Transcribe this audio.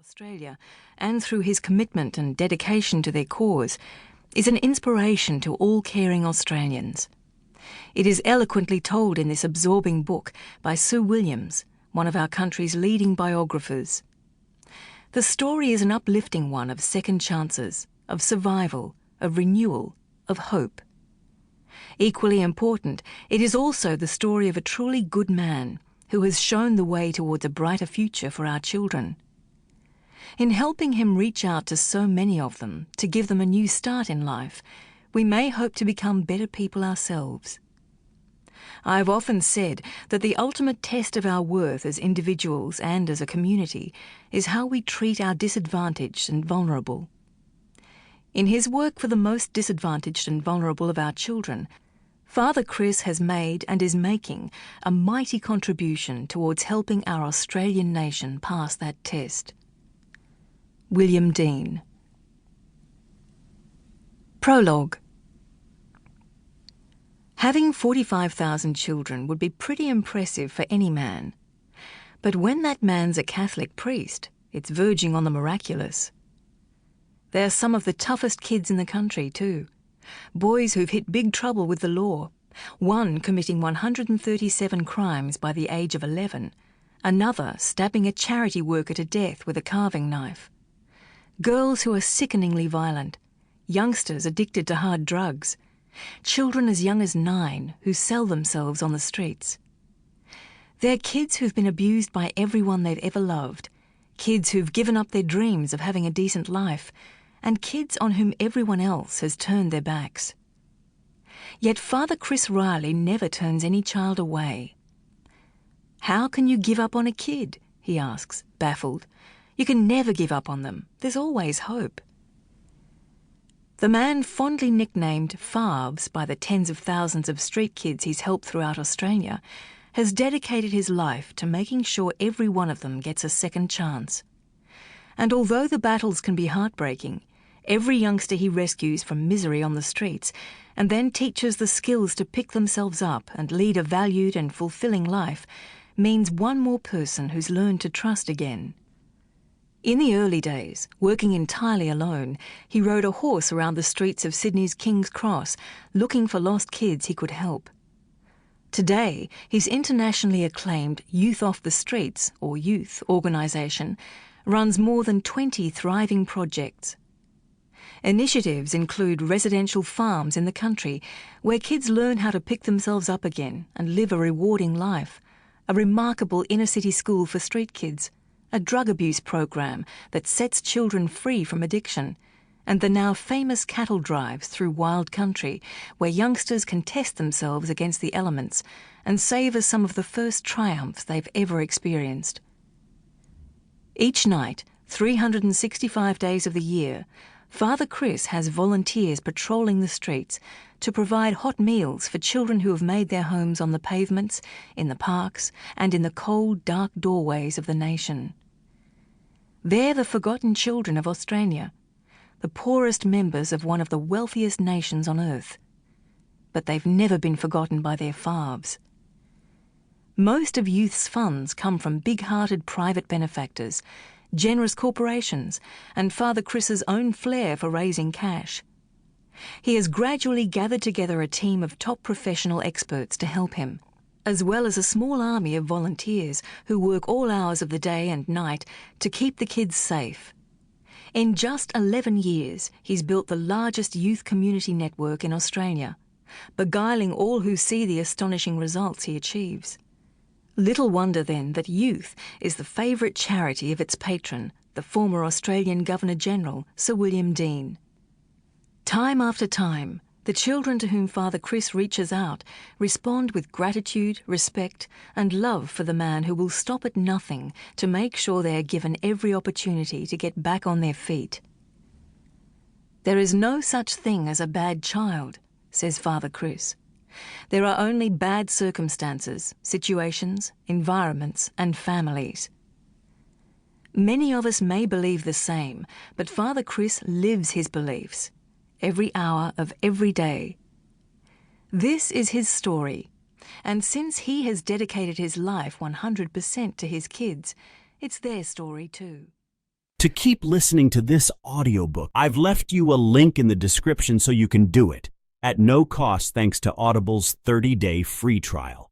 Australia, and through his commitment and dedication to their cause, is an inspiration to all caring Australians. It is eloquently told in this absorbing book by Sue Williams, one of our country's leading biographers. The story is an uplifting one of second chances, of survival, of renewal, of hope. Equally important, it is also the story of a truly good man who has shown the way towards a brighter future for our children. In helping him reach out to so many of them to give them a new start in life, we may hope to become better people ourselves. I have often said that the ultimate test of our worth as individuals and as a community is how we treat our disadvantaged and vulnerable. In his work for the most disadvantaged and vulnerable of our children, Father Chris has made and is making a mighty contribution towards helping our Australian nation pass that test. William Dean. Prologue. Having 45,000 children would be pretty impressive for any man. But when that man's a Catholic priest, it's verging on the miraculous. They're some of the toughest kids in the country too. Boys who've hit big trouble with the law, one committing 137 crimes by the age of 11, another stabbing a charity worker to death with a carving knife. Girls who are sickeningly violent, youngsters addicted to hard drugs, children as young as 9 who sell themselves on the streets. They're kids who've been abused by everyone they've ever loved, kids who've given up their dreams of having a decent life, and kids on whom everyone else has turned their backs. Yet Father Chris Riley never turns any child away. "How can you give up on a kid?" he asks, baffled. "You can never give up on them. There's always hope." The man fondly nicknamed Favs by the tens of thousands of street kids he's helped throughout Australia has dedicated his life to making sure every one of them gets a second chance. And although the battles can be heartbreaking, every youngster he rescues from misery on the streets and then teaches the skills to pick themselves up and lead a valued and fulfilling life means one more person who's learned to trust again. In the early days, working entirely alone, he rode a horse around the streets of Sydney's King's Cross looking for lost kids he could help. Today, his internationally acclaimed Youth Off the Streets, or Youth, organisation runs more than 20 thriving projects. Initiatives include residential farms in the country where kids learn how to pick themselves up again and live a rewarding life, a remarkable inner-city school for street kids, a drug abuse program that sets children free from addiction, and the now famous cattle drives through wild country where youngsters can test themselves against the elements and savour some of the first triumphs they've ever experienced. Each night, 365 days of the year, Father Chris has volunteers patrolling the streets to provide hot meals for children who have made their homes on the pavements, in the parks, and in the cold, dark doorways of the nation. They're the forgotten children of Australia, the poorest members of one of the wealthiest nations on earth. But they've never been forgotten by their Favs. Most of youth's funds come from big-hearted private benefactors, generous corporations, and Father Chris's own flair for raising cash. He has gradually gathered together a team of top professional experts to help him, as well as a small army of volunteers who work all hours of the day and night to keep the kids safe. In just 11 years, he's built the largest youth community network in Australia, beguiling all who see the astonishing results he achieves. Little wonder, then, that youth is the favourite charity of its patron, the former Australian Governor-General, Sir William Dean. Time after time, the children to whom Father Chris reaches out respond with gratitude, respect, and love for the man who will stop at nothing to make sure they are given every opportunity to get back on their feet. "There is no such thing as a bad child," says Father Chris. "There are only bad circumstances, situations, environments, and families." Many of us may believe the same, but Father Chris lives his beliefs every hour of every day. This is his story, and since he has dedicated his life 100% to his kids, it's their story too. To keep listening to this audiobook, I've left you a link in the description so you can do it, at no cost thanks to Audible's 30-day free trial.